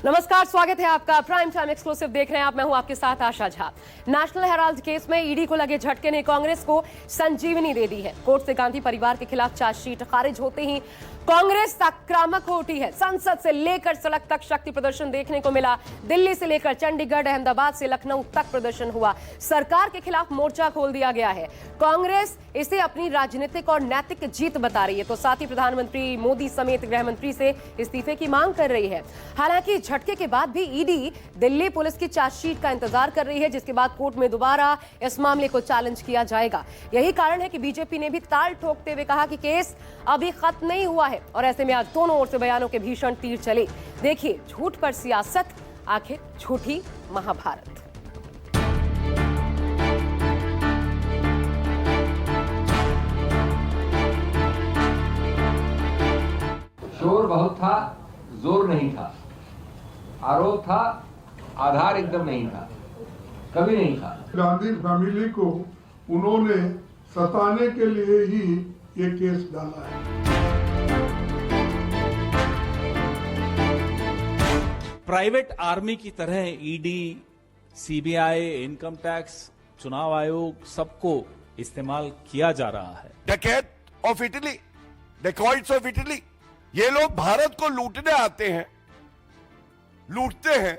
नमस्कार, स्वागत है आपका। प्राइम टाइम एक्सक्लूसिव देख रहे हैं आप। मैं हूं आपके साथ आशा झा। नेशनल हेराल्ड केस में ईडी को लगे झटके ने कांग्रेस को संजीवनी दे दी है। कोर्ट से गांधी परिवार के खिलाफ चार्जशीट खारिज होते ही कांग्रेस आक्रामक हो उठी है। संसद से लेकर सड़क तक शक्ति प्रदर्शन देखने को मिला। दिल्ली से लेकर चंडीगढ़, अहमदाबाद से लखनऊ तक प्रदर्शन हुआ। सरकार के खिलाफ मोर्चा खोल दिया गया है। कांग्रेस इसे अपनी राजनीतिक और नैतिक जीत बता रही है, तो साथ ही प्रधानमंत्री मोदी समेत गृह मंत्री से इस्तीफे की मांग कर रही है। हालांकि झटके के बाद भी ईडी दिल्ली पुलिस की चार्जशीट का इंतजार कर रही है, जिसके बाद कोर्ट में दोबारा इस मामले को चैलेंज किया जाएगा। यही कारण है कि बीजेपी ने भी ताल ठोकते हुए कहा कि केस अभी खत्म नहीं हुआ है, और ऐसे में आज दोनों ओर से बयानों के भीषण तीर चले। देखिए, झूठ पर सियासत, आखिर झूठी महाभारत। शोर बहुत था, जोर नहीं था। आरोप था, आधार एकदम नहीं था, कभी नहीं था। गांधी फैमिली को उन्होंने सताने के लिए ही ये केस डाला है। प्राइवेट आर्मी की तरह ईडी, सीबीआई, इनकम टैक्स, चुनाव आयोग सबको इस्तेमाल किया जा रहा है। डकैत of Italy, dacoits of Italy, ये लोग भारत को लूटने आते हैं, लूटते हैं।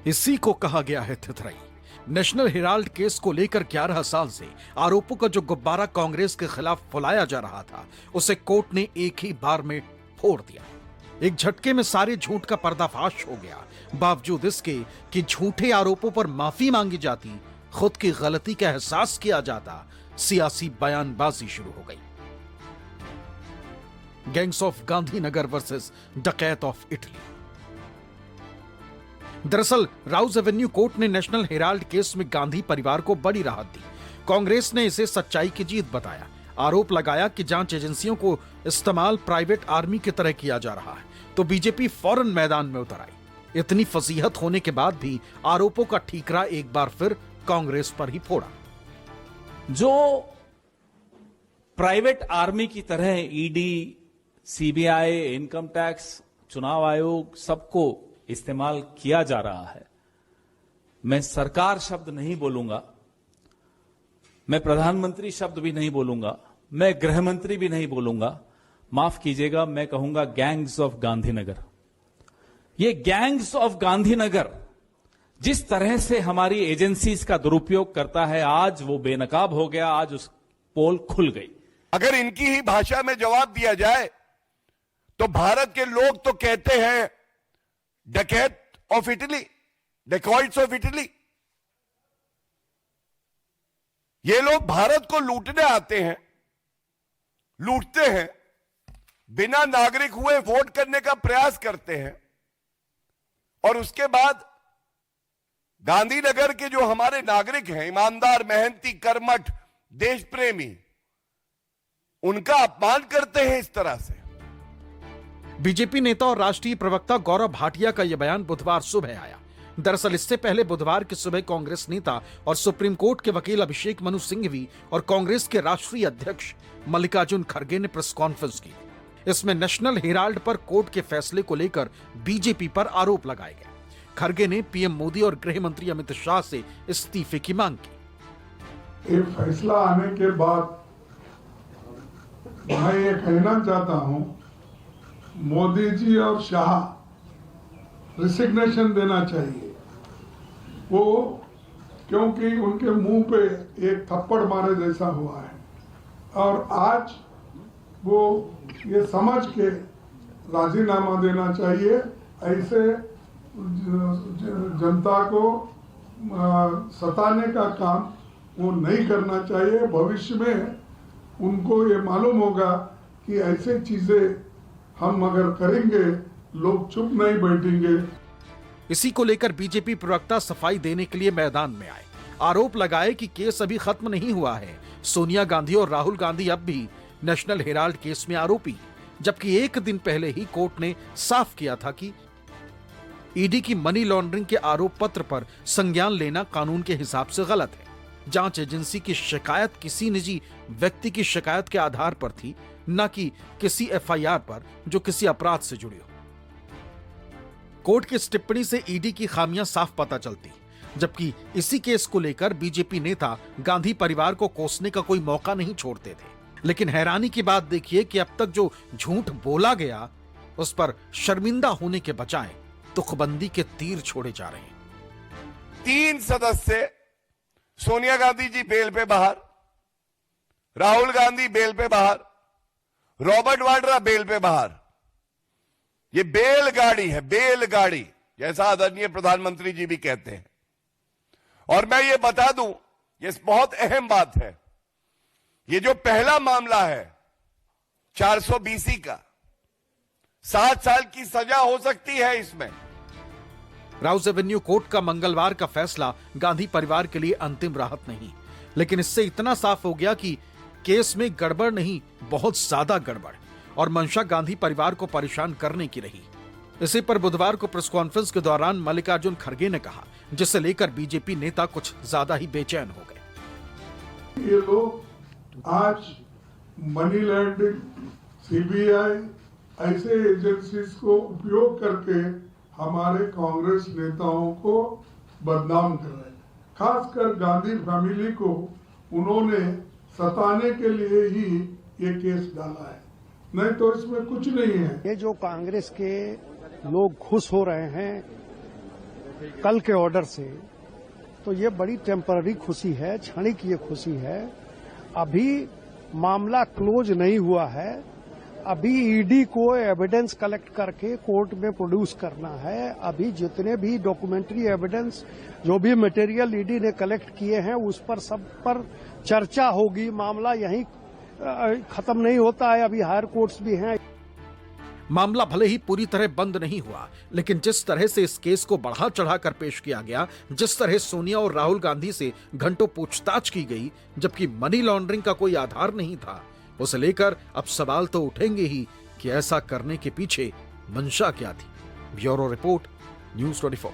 इसी को कहा गया है थितराई। नेशनल हेराल्ड केस को लेकर 11 साल से आरोपों का जो गुब्बारा कांग्रेस के खिलाफ फुलाया जा रहा था, उसे कोर्ट ने एक ही बार में फोड़ दिया। एक झटके में सारे झूठ का पर्दाफाश हो गया। बावजूद इसके कि झूठे आरोपों पर माफी मांगी जाती, खुद की गलती का एहसास किया जाता, सियासी बयानबाजी शुरू हो गई। गैंग्स ऑफ गांधीनगर वर्सेस डकैत ऑफ इटली। दरअसल राउज एवेन्यू कोर्ट ने नेशनल हेराल्ड केस में गांधी परिवार को बड़ी राहत दी। कांग्रेस ने इसे सच्चाई की जीत बताया। आरोप लगाया कि जांच एजेंसियों को इस्तेमाल प्राइवेट आर्मी की तरह किया जा रहा है, तो बीजेपी फौरन मैदान में उतर आई। इतनी फजीहत होने के बाद भी आरोपों का ठीकरा एक बार फिर कांग्रेस पर ही फोड़ा। जो प्राइवेट आर्मी की तरह ईडी, सीबीआई, इनकम टैक्स, चुनाव आयोग सबको इस्तेमाल किया जा रहा है, मैं सरकार शब्द नहीं बोलूंगा, मैं प्रधानमंत्री शब्द भी नहीं बोलूंगा, मैं गृह मंत्री भी नहीं बोलूंगा। माफ कीजिएगा, मैं कहूंगा गैंग्स ऑफ गांधीनगर। ये गैंग्स ऑफ गांधीनगर जिस तरह से हमारी एजेंसीज का दुरुपयोग करता है, आज वो बेनकाब हो गया, आज उस पोल खुल गई। अगर इनकी ही भाषा में जवाब दिया जाए तो भारत के लोग तो कहते हैं डकैत of Italy, dacoits of Italy. ये लोग भारत को लूटने आते हैं, लूटते हैं, बिना नागरिक हुए वोट करने का प्रयास करते हैं, और उसके बाद गांधीनगर के जो हमारे नागरिक हैं, ईमानदार, मेहनती, कर्मठ, देश प्रेमी, उनका अपमान करते हैं इस तरह से। बीजेपी नेता और राष्ट्रीय प्रवक्ता गौरव भाटिया का यह बयान बुधवार सुबह आया। दरअसल इससे पहले बुधवार की सुबह कांग्रेस नेता और सुप्रीम कोर्ट के वकील अभिषेक मनु सिंघवी और कांग्रेस के राष्ट्रीय अध्यक्ष मल्लिकार्जुन खड़गे ने प्रेस कॉन्फ्रेंस की। इसमें नेशनल हेराल्ड पर कोर्ट के फैसले को लेकर बीजेपी पर आरोप लगाए गए। खड़गे ने पीएम मोदी और गृह मंत्री अमित शाह से इस्तीफे की मांग की। एक फैसला आने के बाद मैं ये कहना चाहता हूं, मोदी जी और शाह रिसिग्नेशन देना चाहिए। वो क्योंकि उनके मुंह पे एक थप्पड़ मारे जैसा हुआ है, और आज वो ये समझ के राजीनामा देना चाहिए। ऐसे जनता को सताने का काम वो नहीं करना चाहिए। भविष्य में उनको ये मालूम होगा कि ऐसे चीजें हम अगर करेंगे, लोग चुप नहीं बैठेंगे। इसी को लेकर बीजेपी प्रवक्ता सफाई देने के लिए मैदान में आए। आरोप लगाए कि केस अभी खत्म नहीं हुआ है। सोनिया गांधी और राहुल गांधी अब भी नेशनल हेराल्ड केस में आरोपी, जबकि एक दिन पहले ही कोर्ट ने साफ किया था कि ईडी की मनी लॉन्ड्रिंग के आरोप पत्र पर संज्ञान लेना कानून के हिसाब से गलत है। जांच एजेंसी की शिकायत किसी निजी व्यक्ति की शिकायत के आधार पर थी, न कि किसी एफआईआर पर जो किसी अपराध से जुड़ी हो। कोर्ट की इस टिप्पणी से ईडी की खामियां साफ पता चलती, जबकि इसी केस को लेकर बीजेपी नेता गांधी परिवार को कोसने का कोई मौका नहीं छोड़ते थे। लेकिन हैरानी की बात देखिए कि अब तक जो झूठ बोला गया उस पर शर्मिंदा होने के बजाय तुकबंदी के तीर छोड़े जा रहे हैं। 3 सदस्य सोनिया गांधी जी बेल पे बाहर, राहुल गांधी बेल पे बाहर, रॉबर्ट वाड्रा बेल पे बाहर। ये बेलगाड़ी है, बेलगाड़ी, जैसा आदरणीय प्रधानमंत्री जी भी कहते हैं। और मैं ये बता दूं, ये बहुत अहम बात है, ये जो पहला मामला है 420 का, 7 साल की सजा हो सकती है इसमें। राउज एवेन्यू कोर्ट का मंगलवार का फैसला गांधी परिवार के लिए अंतिम राहत नहीं, लेकिन इससे इतना साफ हो गया कि केस में गड़बड़ नहीं, बहुत ज्यादा गड़बड़, और मंशा गांधी परिवार को परेशान करने की रही। इसी पर बुधवार को प्रेस कॉन्फ्रेंस के दौरान मल्लिकार्जुन खड़गे ने कहा, जिसे लेकर बीजेपी नेता कुछ ज्यादा ही बेचैन हो गए। ये लोग आज मनी लैंडिंग, सीबीआई ऐसे एजेंसीज को उपयोग करके हमारे कांग्रेस नेताओं को बदनाम कर रहे हैं। खासकर गांधी फैमिली को उन्होंने सताने के लिए ही ये केस डाला है, नहीं तो इसमें कुछ नहीं है। ये जो कांग्रेस के लोग खुश हो रहे हैं कल के ऑर्डर से, तो ये बड़ी टेम्पररी खुशी है, क्षणिक ये खुशी है। अभी मामला क्लोज नहीं हुआ है, अभी ईडी को एविडेंस कलेक्ट करके कोर्ट में प्रोड्यूस करना है। अभी जितने भी डॉक्यूमेंट्री एविडेंस, जो भी मटेरियल ईडी ने कलेक्ट किए हैं, उस पर सब पर चर्चा होगी। मामला यहीं खत्म नहीं होता है, अभी हायर कोर्ट्स भी हैं। मामला भले ही पूरी तरह बंद नहीं हुआ, लेकिन जिस तरह से इस केस को बढ़ा चढ़ाकर पेश किया गया, जिस तरह सोनिया और राहुल गांधी से घंटों पूछताछ की गई, जबकि मनी लॉन्ड्रिंग का कोई आधार नहीं था, उसे लेकर अब सवाल तो उठेंगे ही कि ऐसा करने के पीछे मंशा क्या थी। Bureau report, news 24।